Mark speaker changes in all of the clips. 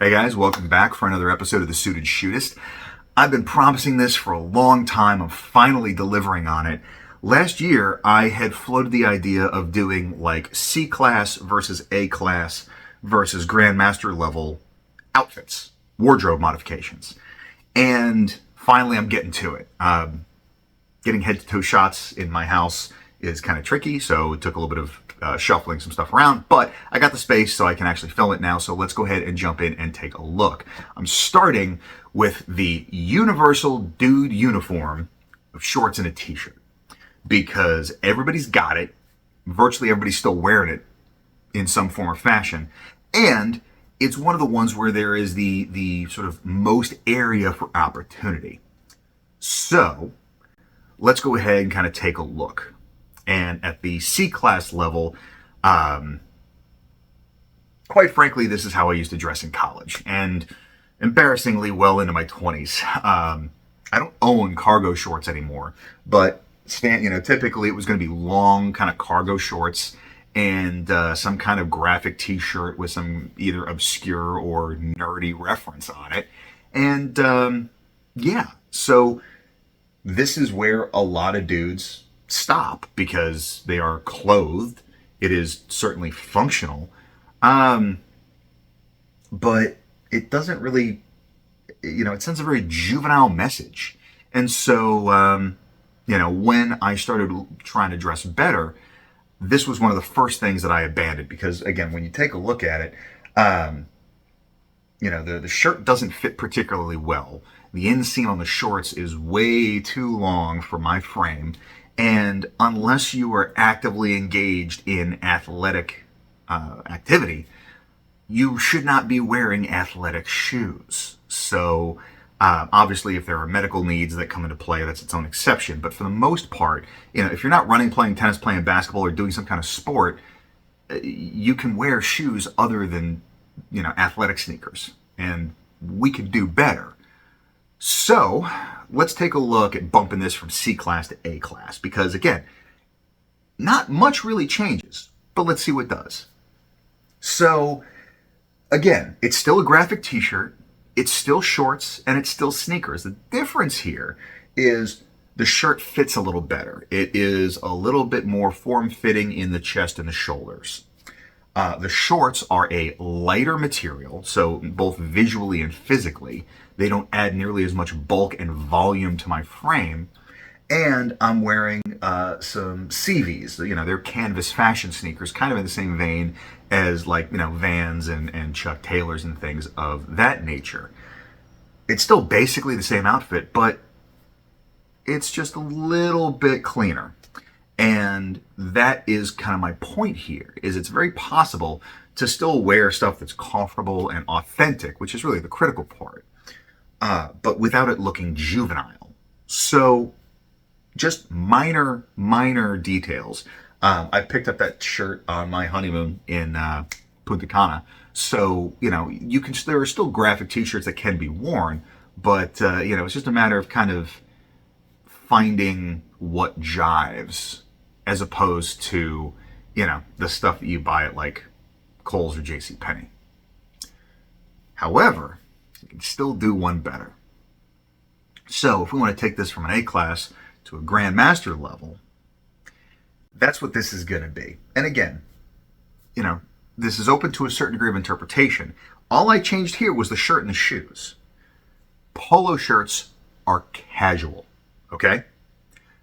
Speaker 1: Hey guys, welcome back for another episode of The Suited Shootist. I've been promising this for a long time. I'm finally delivering on it. Last year, I had floated the idea of doing like C-Class versus A-Class versus Grandmaster level outfits, wardrobe modifications. And finally, I'm getting to it. Getting head-to-toe shots in my house is kind of tricky, so it took a little bit of shuffling some stuff around, but I got the space so I can actually film it now, so let's go ahead and jump in and take a look. I'm starting with the universal dude uniform of shorts and a t-shirt, because everybody's got it, virtually everybody's still wearing it in some form or fashion, and it's one of the ones where there is the sort of most area for opportunity. So let's go ahead and kind of take a look. And at the C-Class level, quite frankly, this is how I used to dress in college, and embarrassingly well into my 20s. I don't own cargo shorts anymore, but typically it was going to be long kind of cargo shorts and some kind of graphic t-shirt with some either obscure or nerdy reference on it. And so this is where a lot of dudes stop because they are clothed. It is certainly functional, but it doesn't really, it sends a very juvenile message. And so, when I started trying to dress better, this was one of the first things that I abandoned because, again, when you take a look at it, the shirt doesn't fit particularly well. The inseam on the shorts is way too long for my frame. And unless you are actively engaged in athletic activity, you should not be wearing athletic shoes. So obviously, if there are medical needs that come into play, that's its own exception. But for the most part, if you're not running, playing tennis, playing basketball, or doing some kind of sport, you can wear shoes other than, athletic sneakers. And we could do better. So let's take a look at bumping this from C-Class to A-Class, because again, not much really changes, but let's see what does. So again, it's still a graphic t-shirt, it's still shorts, and it's still sneakers. The difference here is the shirt fits a little better. It is a little bit more form-fitting in the chest and the shoulders. The shorts are a lighter material, so both visually and physically, they don't add nearly as much bulk and volume to my frame. And I'm wearing some CVs, they're canvas fashion sneakers, kind of in the same vein as Vans and Chuck Taylors and things of that nature. It's still basically the same outfit, but it's just a little bit cleaner. And that is kind of my point here, is it's very possible to still wear stuff that's comfortable and authentic, which is really the critical part, but without it looking juvenile. So just minor details. I picked up that shirt on my honeymoon in Punta Cana. So, there are still graphic t-shirts that can be worn, but, it's just a matter of kind of finding what jives, as opposed to, the stuff that you buy at like Kohl's or JCPenney. However, you can still do one better. So if we want to take this from an A-Class to a Grandmaster level, that's what this is going to be. And again, this is open to a certain degree of interpretation. All I changed here was the shirt and the shoes. Polo shirts are casual, okay?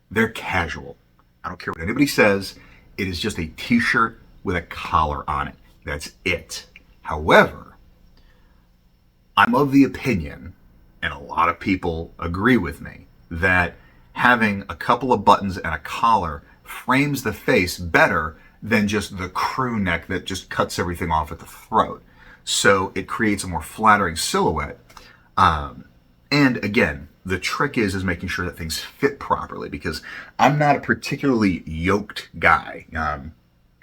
Speaker 1: They're casual. I don't care what anybody says. It is just a t-shirt with a collar on it. That's it. However, I'm of the opinion, and a lot of people agree with me, that having a couple of buttons and a collar frames the face better than just the crew neck that just cuts everything off at the throat. So it creates a more flattering silhouette. And again, the trick is making sure that things fit properly, because I'm not a particularly yoked guy. I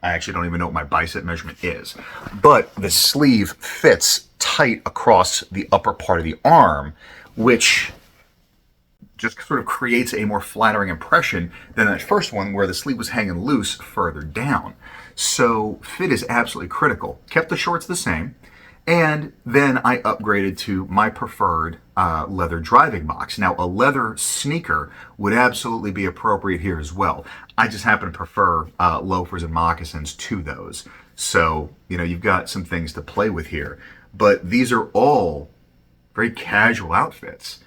Speaker 1: actually don't even know what my bicep measurement is. But the sleeve fits tight across the upper part of the arm, which just sort of creates a more flattering impression than that first one where the sleeve was hanging loose further down. So fit is absolutely critical. Kept the shorts the same. And then I upgraded to my preferred leather driving box. Now, a leather sneaker would absolutely be appropriate here as well. I just happen to prefer loafers and moccasins to those. So, you know, you've got some things to play with here. But these are all very casual outfits.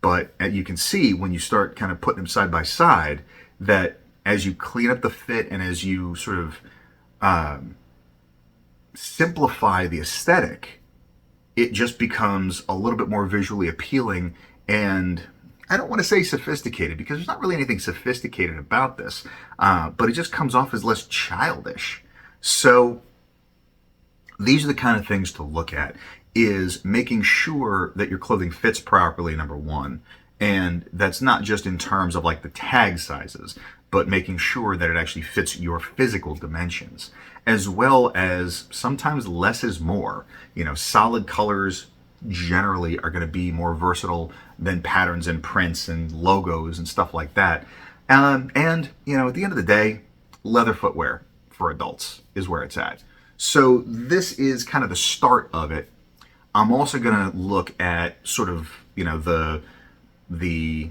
Speaker 1: But you can see when you start kind of putting them side by side that as you clean up the fit and as you sort of simplify the aesthetic, it just becomes a little bit more visually appealing. And I don't want to say sophisticated because there's not really anything sophisticated about this, but it just comes off as less childish. So these are the kind of things to look at, is making sure that your clothing fits properly, number one. And that's not just in terms of like the tag sizes, but making sure that it actually fits your physical dimensions, as well as sometimes less is more. You know, solid colors generally are going to be more versatile than patterns and prints and logos and stuff like that. And, you know, at the end of the day, leather footwear for adults is where it's at. So this is kind of the start of it. I'm also going to look at sort of, you know, the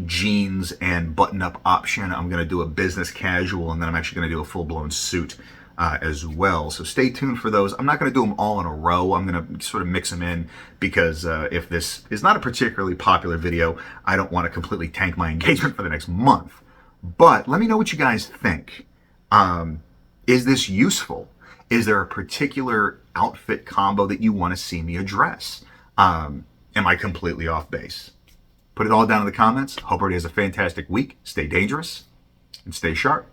Speaker 1: jeans and button-up option. I'm going to do a business casual, and then I'm actually going to do a full-blown suit as well. So stay tuned for those. I'm not going to do them all in a row. I'm going to sort of mix them in because if this is not a particularly popular video, I don't want to completely tank my engagement for the next month. But let me know what you guys think. Is this useful? Is there a particular outfit combo that you want to see me address? Am I completely off base? Put it all down in the comments. Hope everybody has a fantastic week. Stay dangerous and stay sharp.